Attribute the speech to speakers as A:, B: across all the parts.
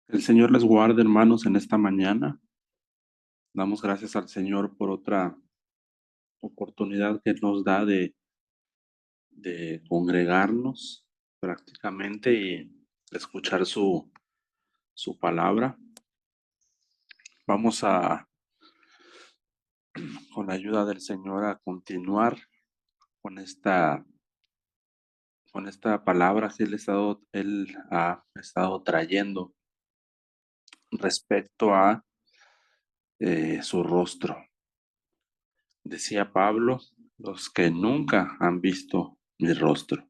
A: El Señor les guarde, hermanos, en esta mañana. Damos gracias al Señor por otra oportunidad que nos da de congregarnos prácticamente y escuchar su palabra. Vamos con la ayuda del Señor, a continuar con esta palabra que Él ha estado trayendo respecto a su rostro. Decía Pablo, los que nunca han visto mi rostro.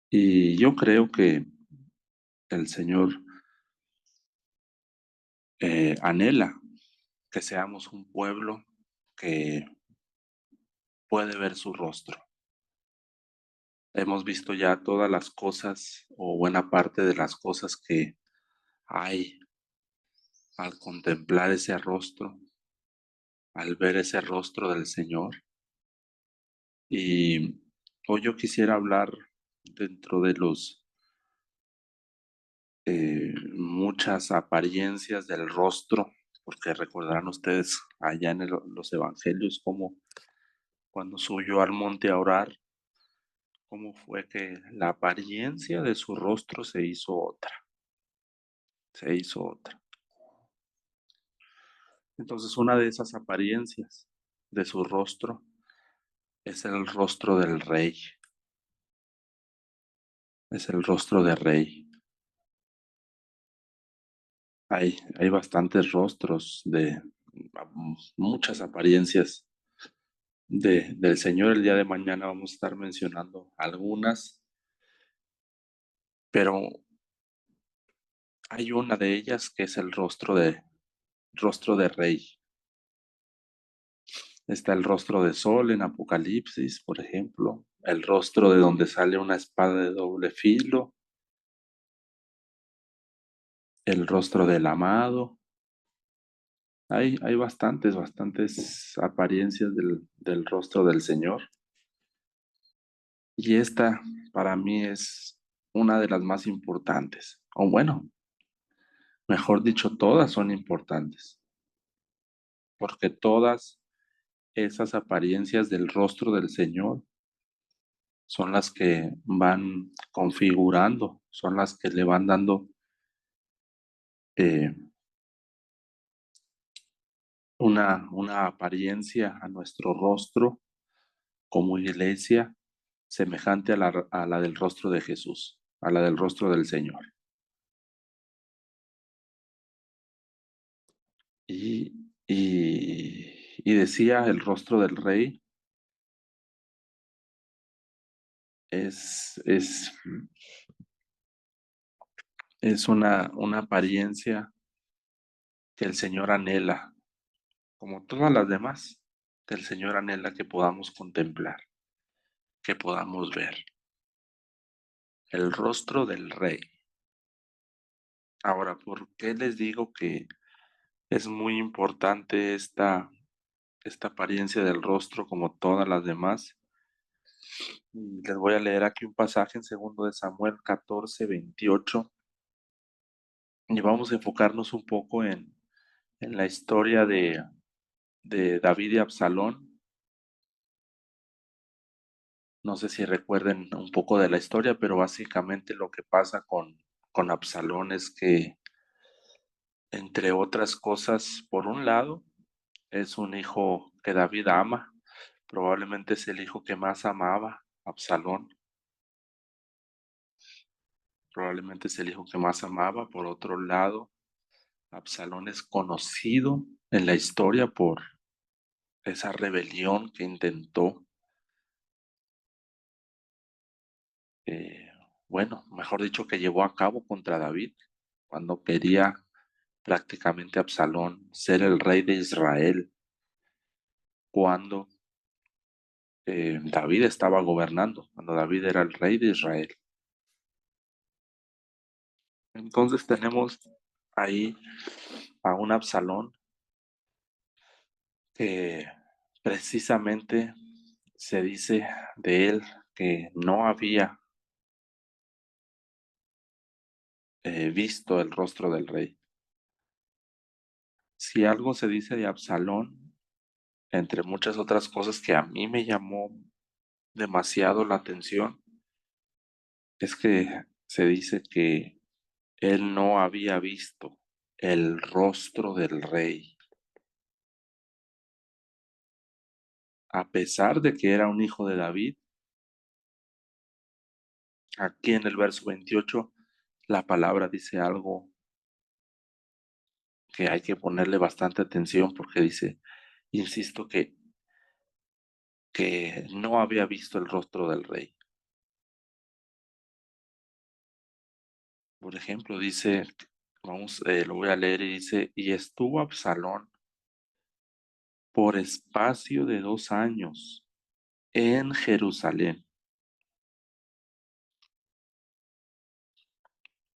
A: Y yo creo que el Señor anhela que seamos un pueblo que puede ver su rostro. Hemos visto ya todas las cosas o buena parte de las cosas que hay al contemplar ese rostro, al ver ese rostro del Señor. Y hoy yo quisiera hablar dentro de muchas apariencias del rostro, porque recordarán ustedes allá en los evangelios cómo cuando subió al monte a orar, cómo fue que la apariencia de su rostro se hizo otra. Entonces una de esas apariencias de su rostro es el rostro del rey, es el rostro del rey. Hay bastantes rostros de muchas apariencias del Señor. El día de mañana vamos a estar mencionando algunas, pero hay una de ellas que es el rostro de rey. Está el rostro de Sol en Apocalipsis, por ejemplo, el rostro de donde sale una espada de doble filo, el rostro del amado. Hay bastantes apariencias del rostro del Señor. Y esta para mí es una de las más importantes. O bueno, mejor dicho, todas son importantes, porque todas esas apariencias del rostro del Señor son las que van configurando, son las que le van dando eh, una apariencia a nuestro rostro como iglesia semejante a la del rostro de Jesús, a la del rostro del Señor. Y, y decía, el rostro del rey es, es, es una apariencia que el Señor anhela, como todas las demás, que el Señor anhela que podamos contemplar, que podamos ver. El rostro del rey. Ahora, ¿por qué les digo que es muy importante esta apariencia del rostro como todas las demás? Y les voy a leer aquí un pasaje en 2 Samuel 14:28, y vamos a enfocarnos un poco en la historia de David y Absalón. No sé si recuerden un poco de la historia, pero básicamente lo que pasa con Absalón es que, entre otras cosas, por un lado, es un hijo que David ama, probablemente es el hijo que más amaba, Absalón, probablemente es el hijo que más amaba. Por otro lado, Absalón es conocido en la historia por esa rebelión que intentó, eh, bueno, mejor dicho, que llevó a cabo contra David, cuando quería prácticamente Absalón ser el rey de Israel, cuando David estaba gobernando, cuando David era el rey de Israel. Entonces tenemos ahí a un Absalón que precisamente se dice de él que no había visto el rostro del rey. Si algo se dice de Absalón, entre muchas otras cosas que a mí me llamó demasiado la atención, es que se dice que él no había visto el rostro del rey, a pesar de que era un hijo de David. Aquí en el verso 28, la palabra dice algo que hay que ponerle bastante atención porque dice, insisto, que no había visto el rostro del rey. Por ejemplo, dice, lo voy a leer y dice, y estuvo Absalón por espacio de 2 años en Jerusalén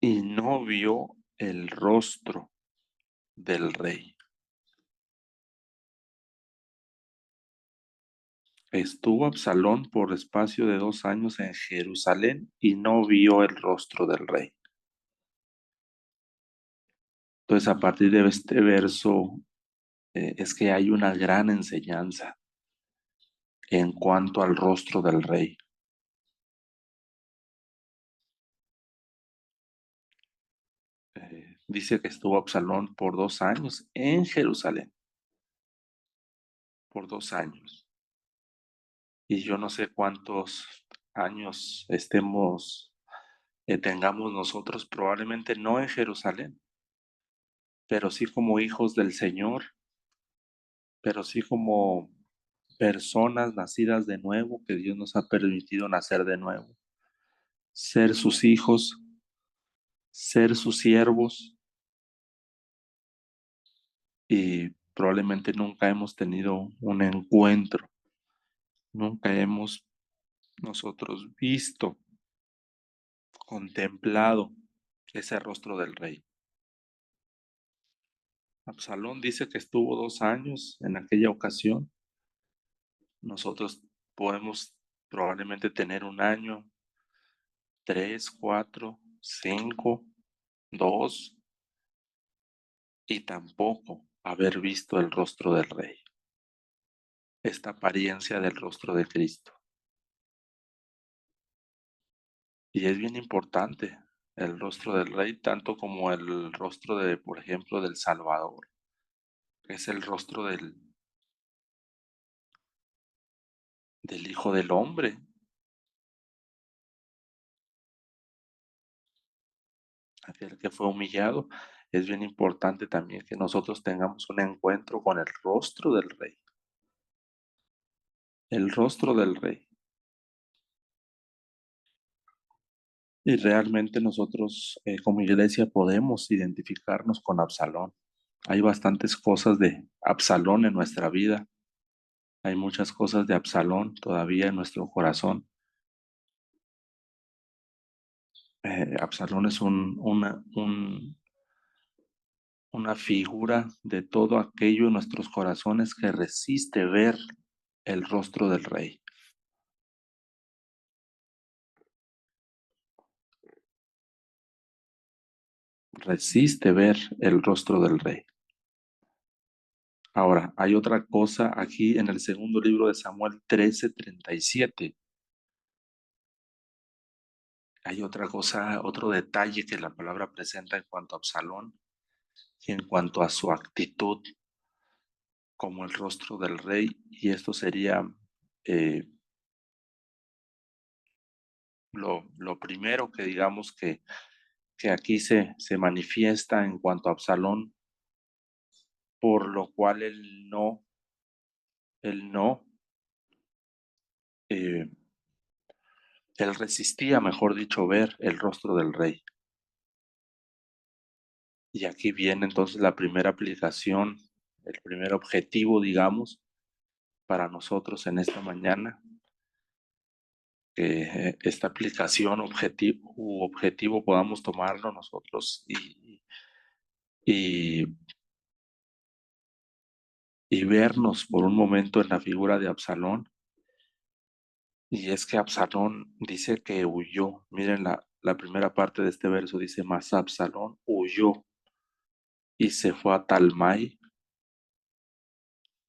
A: y no vio el rostro del rey. Estuvo Absalón por espacio de 2 años en Jerusalén y no vio el rostro del rey. Entonces, a partir de este verso, es que hay una gran enseñanza en cuanto al rostro del rey. Dice que estuvo Absalón por 2 años en Jerusalén, por 2 años. Y yo no sé cuántos años tengamos nosotros, probablemente no en Jerusalén, pero sí como hijos del Señor, pero sí como personas nacidas de nuevo, que Dios nos ha permitido nacer de nuevo, ser sus hijos, ser sus siervos, y probablemente nunca hemos tenido un encuentro, nunca hemos nosotros visto, contemplado ese rostro del rey. Absalón dice que estuvo 2 años en aquella ocasión. Nosotros podemos probablemente tener 1 año, 3, 4, 5, 2, y tampoco haber visto el rostro del rey, esta apariencia del rostro de Cristo. Y es bien importante el rostro del rey, tanto como el rostro de, por ejemplo, del Salvador, que es el rostro del Hijo del Hombre, aquel que fue humillado. Es bien importante también que nosotros tengamos un encuentro con el rostro del rey, el rostro del rey. Y realmente nosotros como iglesia podemos identificarnos con Absalón. Hay bastantes cosas de Absalón en nuestra vida. Hay muchas cosas de Absalón todavía en nuestro corazón. Absalón es una figura de todo aquello en nuestros corazones que resiste ver el rostro del rey. Resiste ver el rostro del rey. Ahora, hay otra cosa aquí en el segundo libro de Samuel 13:37. Hay otra cosa, otro detalle que la palabra presenta en cuanto a Absalón y en cuanto a su actitud como el rostro del rey, y esto sería eh, lo primero que digamos que aquí se manifiesta en cuanto a Absalón, por lo cual él no, eh, él resistía, mejor dicho, ver el rostro del rey. Y aquí viene entonces la primera aplicación, el primer objetivo, digamos, para nosotros en esta mañana, que esta aplicación objetivo podamos tomarlo nosotros y, y vernos por un momento en la figura de Absalón. Y es que Absalón dice que huyó. Miren la primera parte de este verso dice, mas Absalón huyó y se fue a Talmai,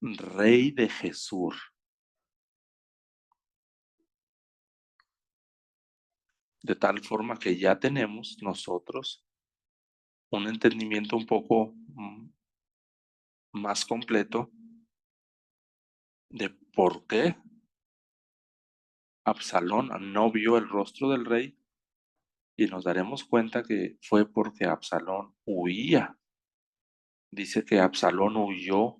A: rey de Gesur. De tal forma que ya tenemos nosotros un entendimiento un poco más completo de por qué Absalón no vio el rostro del rey, y nos daremos cuenta que fue porque Absalón huía. Dice que Absalón huyó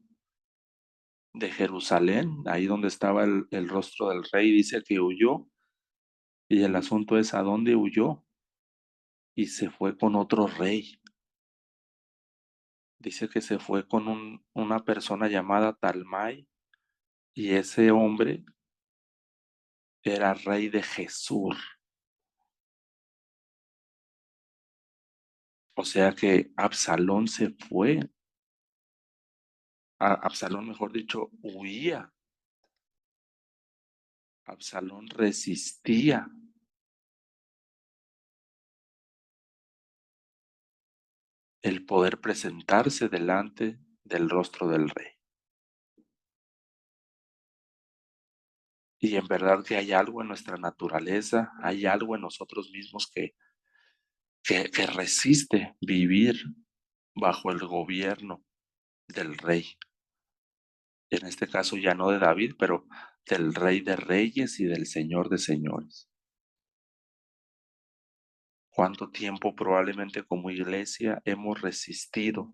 A: de Jerusalén, ahí donde estaba el rostro del rey, dice que huyó, y el asunto es a dónde huyó, y se fue con otro rey. Dice que se fue con una persona llamada Talmai, y ese hombre era rey de Jesús. O sea que Absalón se fue, Absalón, mejor dicho, huía. Absalón resistía el poder presentarse delante del rostro del rey. Y en verdad que hay algo en nuestra naturaleza, hay algo en nosotros mismos que resiste vivir bajo el gobierno del rey. En este caso ya no de David, pero del Rey de Reyes y del Señor de Señores. ¿Cuánto tiempo probablemente como iglesia hemos resistido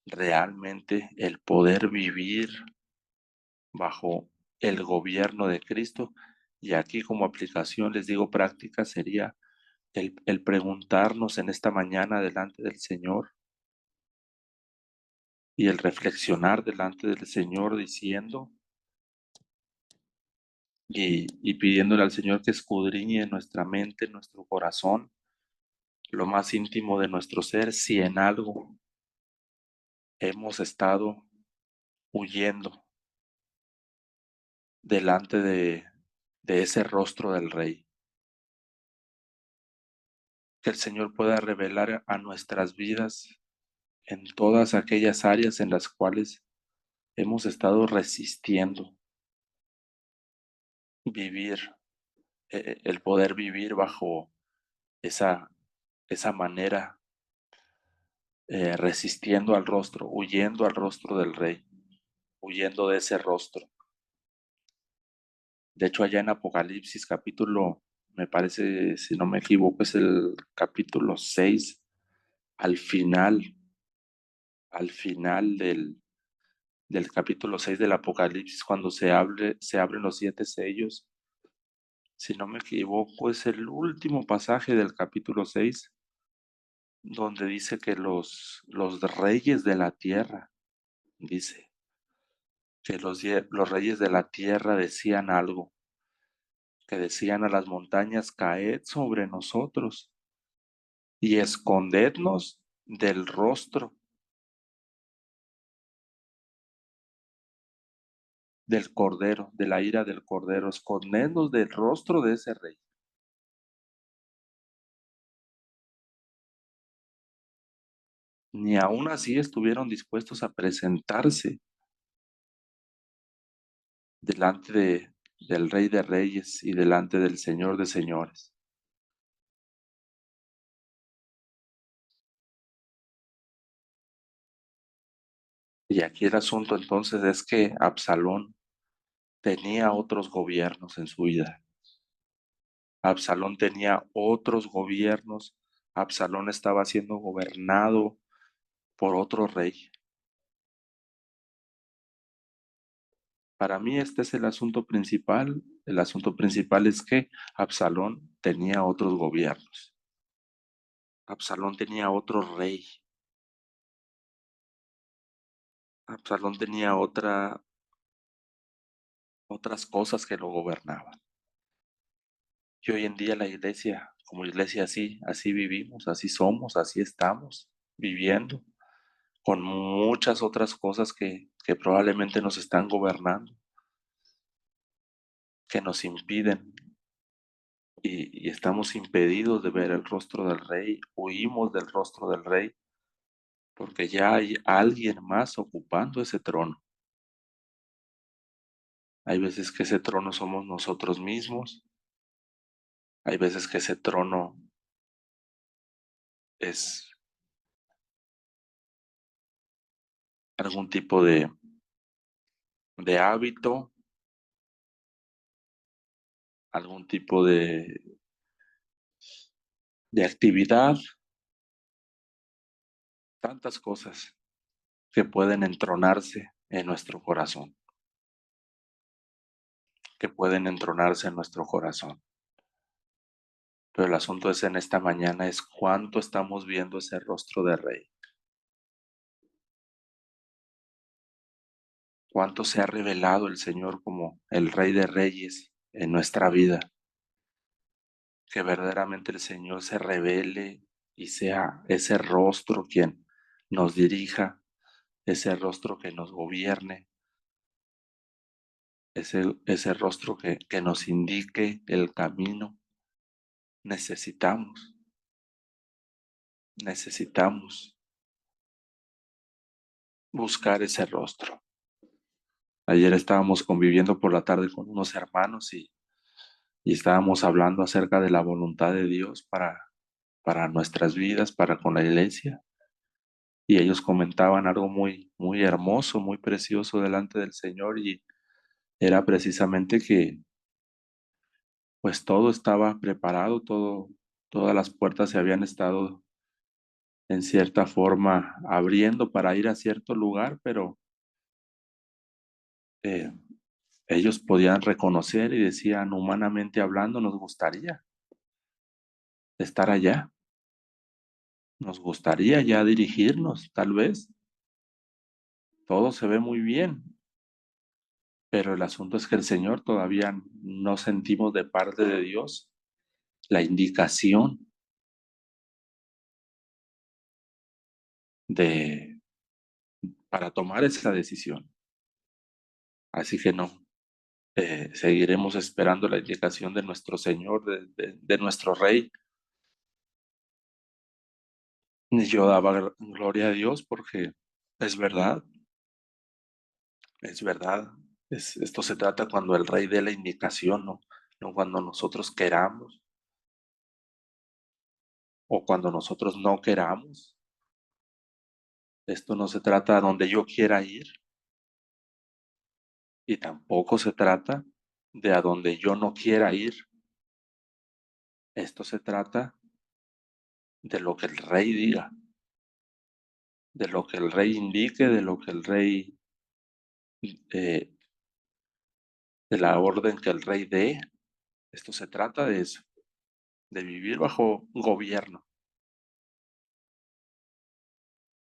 A: realmente el poder vivir bajo el gobierno de Cristo? Y aquí como aplicación, les digo práctica, sería el preguntarnos en esta mañana delante del Señor y el reflexionar delante del Señor diciendo y pidiéndole al Señor que escudriñe nuestra mente, nuestro corazón, lo más íntimo de nuestro ser, si en algo hemos estado huyendo delante de ese rostro del Rey. Que el Señor pueda revelar a nuestras vidas en todas aquellas áreas en las cuales hemos estado resistiendo vivir, el poder vivir bajo esa, esa manera, resistiendo al rostro, huyendo al rostro del Rey, huyendo de ese rostro. De hecho, allá en Apocalipsis capítulo, me parece, si no me equivoco, es el capítulo 6, al final del capítulo 6 del Apocalipsis, cuando se abren los 7 sellos, si no me equivoco, es el último pasaje del capítulo 6, donde dice que los reyes de la tierra, dice, que los reyes de la tierra decían algo, que decían a las montañas, caed sobre nosotros y escondednos del rostro del Cordero, de la ira del Cordero, escondednos del rostro de ese rey. Ni aún así estuvieron dispuestos a presentarse delante del Rey de Reyes y delante del Señor de Señores. Y aquí el asunto entonces es que Absalón tenía otros gobiernos en su vida. Absalón tenía otros gobiernos. Absalón estaba siendo gobernado por otro rey. Para mí este es el asunto principal. El asunto principal es que Absalón tenía otros gobiernos. Absalón tenía otro rey. Absalón tenía otras cosas que lo gobernaban. Y hoy en día la iglesia, como iglesia así vivimos, así somos, así estamos viviendo, con muchas otras cosas que probablemente nos están gobernando, que nos impiden y estamos impedidos de ver el rostro del Rey, huimos del rostro del Rey, porque ya hay alguien más ocupando ese trono. Hay veces que ese trono somos nosotros mismos, hay veces que ese trono es algún tipo de hábito, algún tipo de actividad, tantas cosas que pueden entronarse en nuestro corazón, que pueden entronarse en nuestro corazón. Pero el asunto es en esta mañana es cuánto estamos viendo ese rostro de Rey, cuánto se ha revelado el Señor como el Rey de Reyes en nuestra vida, que verdaderamente el Señor se revele y sea ese rostro quien nos dirija, ese rostro que nos gobierne, ese rostro que nos indique el camino. Necesitamos, necesitamos buscar ese rostro. Ayer estábamos conviviendo por la tarde con unos hermanos y estábamos hablando acerca de la voluntad de Dios para nuestras vidas, para con la iglesia. Y ellos comentaban algo muy, muy hermoso, muy precioso delante del Señor y era precisamente que pues todo estaba preparado, todas las puertas se habían estado en cierta forma abriendo para ir a cierto lugar, pero eh, ellos podían reconocer y decían, humanamente hablando, nos gustaría estar allá, nos gustaría ya dirigirnos, tal vez. Todo se ve muy bien, pero el asunto es que el Señor todavía no sentimos de parte de Dios la indicación de para tomar esa decisión. Así que no, seguiremos esperando la indicación de nuestro Señor, de nuestro Rey. Y yo daba gloria a Dios porque es verdad, es verdad. Esto se trata cuando el Rey dé la indicación, ¿no? No cuando nosotros queramos o cuando nosotros no queramos. Esto no se trata de donde yo quiera ir y tampoco se trata de a donde yo no quiera ir. Esto se trata de lo que el Rey diga, de lo que el Rey indique, de lo que el Rey, eh, de la orden que el Rey dé. Esto se trata de eso, de vivir bajo gobierno.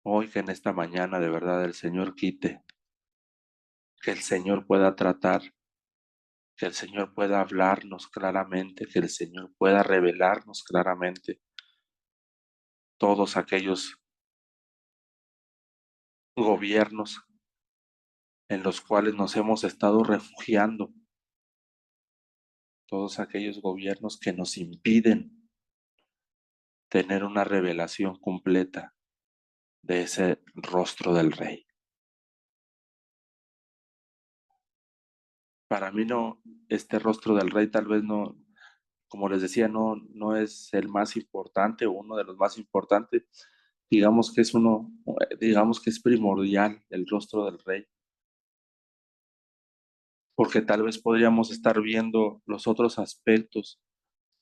A: Hoy que en esta mañana de verdad el Señor quite, que el Señor pueda tratar, que el Señor pueda hablarnos claramente, que el Señor pueda revelarnos claramente todos aquellos gobiernos en los cuales nos hemos estado refugiando, todos aquellos gobiernos que nos impiden tener una revelación completa de ese rostro del Rey. Para mí no, este rostro del Rey tal vez no, como les decía, no es el más importante o uno de los más importantes. Digamos que es uno, digamos que es primordial el rostro del Rey, porque tal vez podríamos estar viendo los otros aspectos,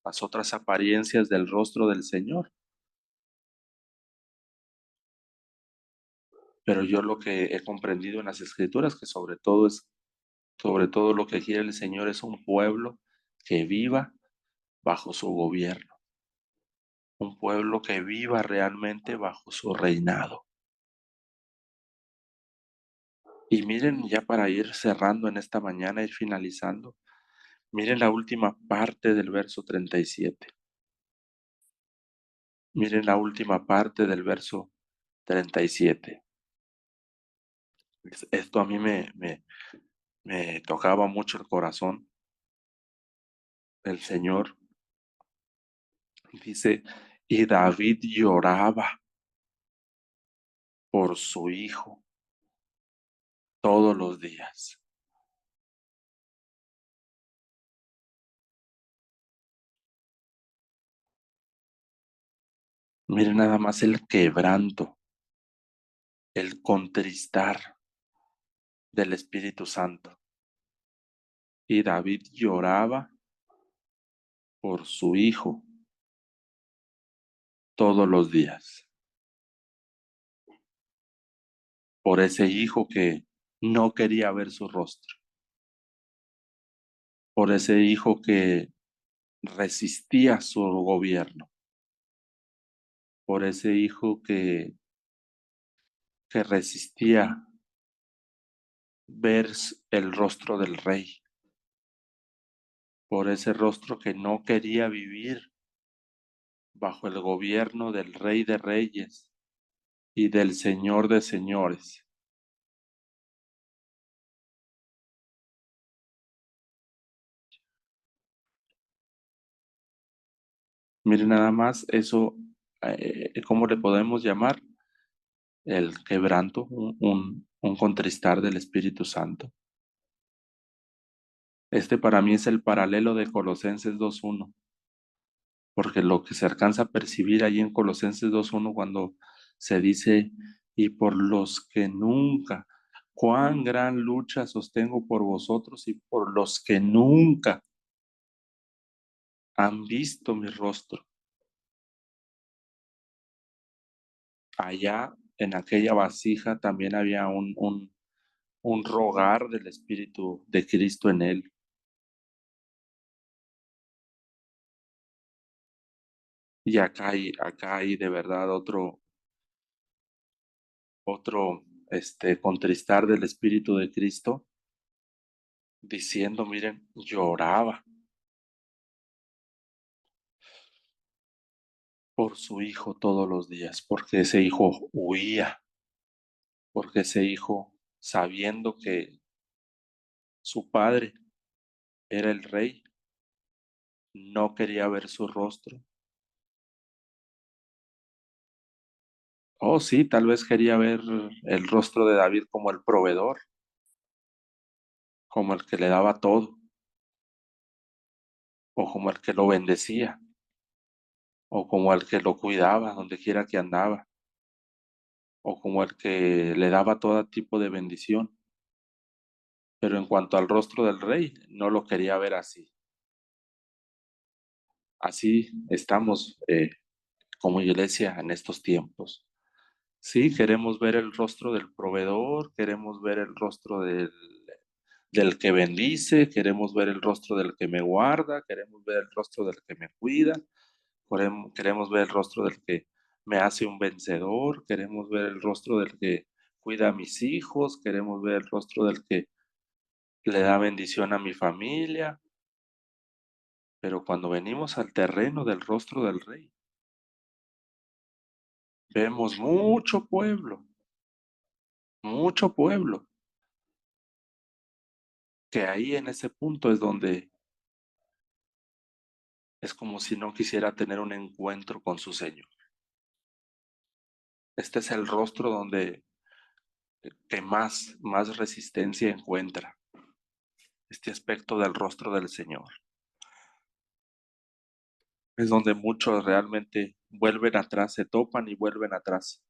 A: las otras apariencias del rostro del Señor. Pero yo lo que he comprendido en las Escrituras, que sobre todo lo que quiere el Señor es un pueblo que viva bajo su gobierno, un pueblo que viva realmente bajo su reinado. Y miren, ya para ir cerrando en esta mañana, ir finalizando, miren la última parte del verso 37. Miren la última parte del verso 37. Esto a mí me tocaba mucho el corazón. El Señor Dice, y David lloraba por su hijo todos los días. Miren nada más el quebranto, el contristar del Espíritu Santo. Y David lloraba por su hijo todos los días, por ese hijo que no quería ver su rostro, por ese hijo que resistía su gobierno, por ese hijo que resistía ver el rostro del rey, por ese rostro que no quería vivir bajo el gobierno del Rey de Reyes y del Señor de Señores. Miren nada más eso, ¿cómo le podemos llamar? El quebranto, un contristar del Espíritu Santo. Este para mí es el paralelo de Colosenses 2:1, porque lo que se alcanza a percibir ahí en Colosenses 2:1 cuando se dice, y por los que nunca, cuán gran lucha sostengo por vosotros y por los que nunca han visto mi rostro. Allá en aquella vasija también había un rogar del Espíritu de Cristo en él. Y acá hay de verdad otro contristar del Espíritu de Cristo, diciendo, miren, lloraba por su hijo todos los días, porque ese hijo huía, porque ese hijo, sabiendo que su padre era el rey, no quería ver su rostro. Oh, sí, tal vez quería ver el rostro de David como el proveedor, como el que le daba todo, o como el que lo bendecía, o como el que lo cuidaba donde quiera que andaba, o como el que le daba todo tipo de bendición. Pero en cuanto al rostro del rey, no lo quería ver así. Así estamos como iglesia en estos tiempos. Sí, queremos ver el rostro del proveedor, queremos ver el rostro del que bendice, queremos ver el rostro del que me guarda, queremos ver el rostro del que me cuida, queremos ver el rostro del que me hace un vencedor, queremos ver el rostro del que cuida a mis hijos, queremos ver el rostro del que le da bendición a mi familia, pero cuando venimos al terreno del rostro del rey, vemos mucho pueblo, que ahí en ese punto es donde es como si no quisiera tener un encuentro con su Señor. Este es el rostro donde que más resistencia encuentra, este aspecto del rostro del Señor. Es donde muchos realmente vuelven atrás, se topan y vuelven atrás.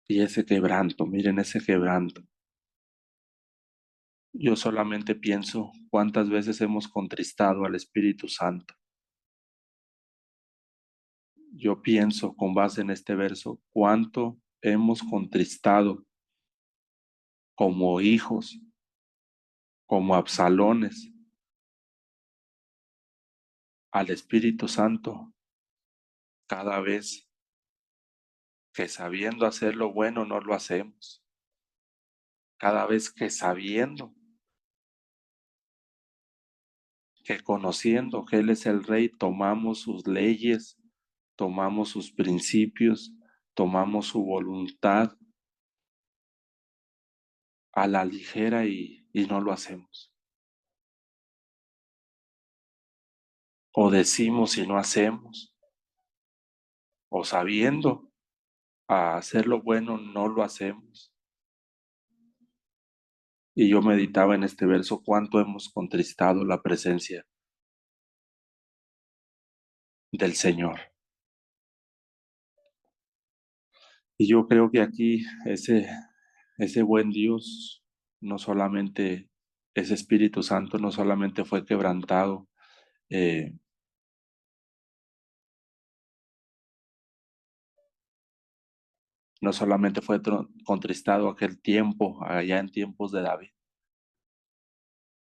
A: Y ese quebranto, miren ese quebranto. Yo solamente pienso cuántas veces hemos contristado al Espíritu Santo. Yo pienso con base en este verso cuánto hemos contristado como hijos, como Absalones, al Espíritu Santo cada vez que sabiendo hacer lo bueno no lo hacemos. Cada vez que sabiendo que conociendo que Él es el Rey, tomamos sus leyes, tomamos sus principios, tomamos su voluntad a la ligera, y, no lo hacemos. o decimos y no hacemos, o sabiendo a hacer lo bueno no lo hacemos. Y yo meditaba en este verso cuánto hemos contristado la presencia del Señor. Y yo creo que aquí ese buen Dios, no solamente, ese Espíritu Santo no solamente fue quebrantado, eh, no solamente fue contristado aquel tiempo, allá en tiempos de David,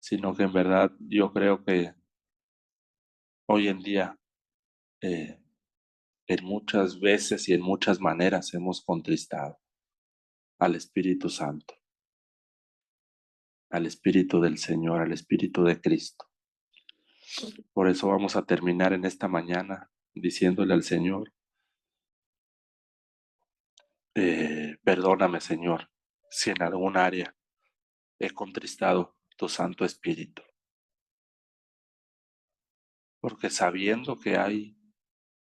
A: sino que en verdad yo creo que hoy en día, eh, en muchas veces y en muchas maneras hemos contristado al Espíritu Santo, al Espíritu del Señor, al Espíritu de Cristo. Por eso vamos a terminar en esta mañana diciéndole al Señor, perdóname, Señor, si en algún área he contristado tu Santo Espíritu, porque sabiendo que hay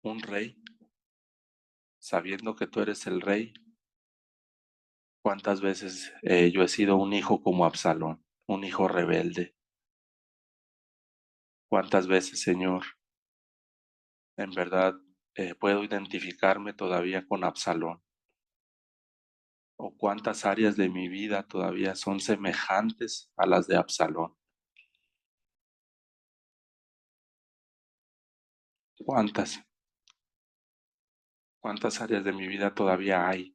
A: un rey, sabiendo que tú eres el rey, cuántas veces yo he sido un hijo como Absalón, un hijo rebelde, cuántas veces, Señor, en verdad puedo identificarme todavía con Absalón, o cuántas áreas de mi vida todavía son semejantes a las de Absalón. ¿Cuántas? ¿Cuántas áreas de mi vida todavía hay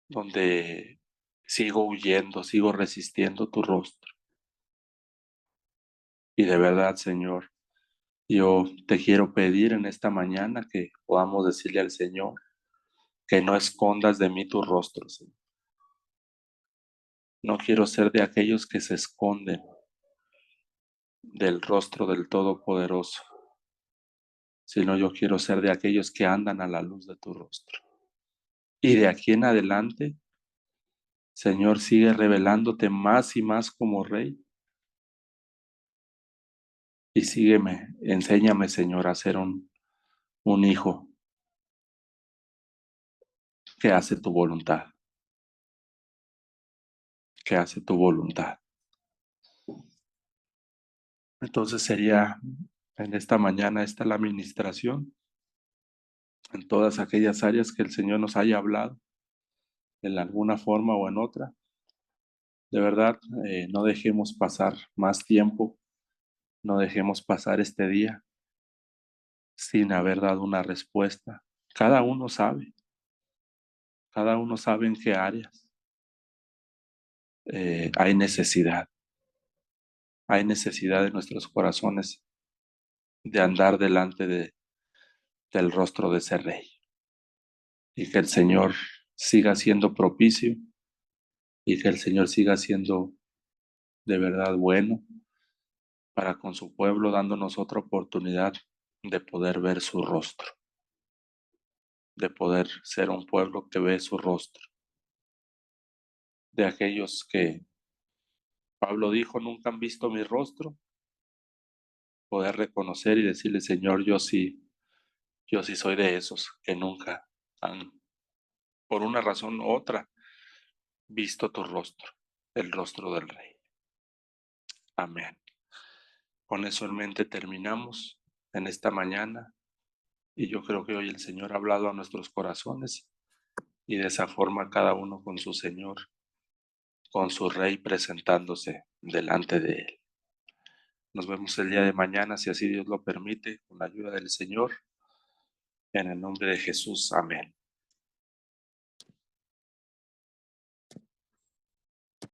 A: donde sigo huyendo, sigo resistiendo tu rostro? Y de verdad, Señor, yo te quiero pedir en esta mañana que podamos decirle al Señor que no escondas de mí tu rostro, Señor. No quiero ser de aquellos que se esconden del rostro del Todopoderoso, sino yo quiero ser de aquellos que andan a la luz de tu rostro. Y de aquí en adelante, Señor, sigue revelándote más y más como Rey. Y sígueme, enséñame, Señor, a ser un hijo que hace tu voluntad, que hace tu voluntad. Entonces sería en esta mañana esta la administración en todas aquellas áreas que el Señor nos haya hablado, en alguna forma o en otra. De verdad, no dejemos pasar más tiempo, no dejemos pasar este día sin haber dado una respuesta. Cada uno sabe, cada uno sabe en qué áreas hay necesidad de nuestros corazones de andar delante del rostro de ese Rey. Y que el Señor siga siendo propicio y que el Señor siga siendo de verdad bueno para con su pueblo, dándonos otra oportunidad de poder ver su rostro, de poder ser un pueblo que ve su rostro, de aquellos que Pablo dijo nunca han visto mi rostro, poder reconocer y decirle, Señor, yo sí soy de esos que nunca han, por una razón u otra, visto tu rostro, el rostro del Rey. Amén. Con eso en mente terminamos en esta mañana y yo creo que hoy el Señor ha hablado a nuestros corazones y de esa forma cada uno con su Señor, con su Rey presentándose delante de Él. Nos vemos el día de mañana, si así Dios lo permite, con la ayuda del Señor. En el nombre de Jesús, amén.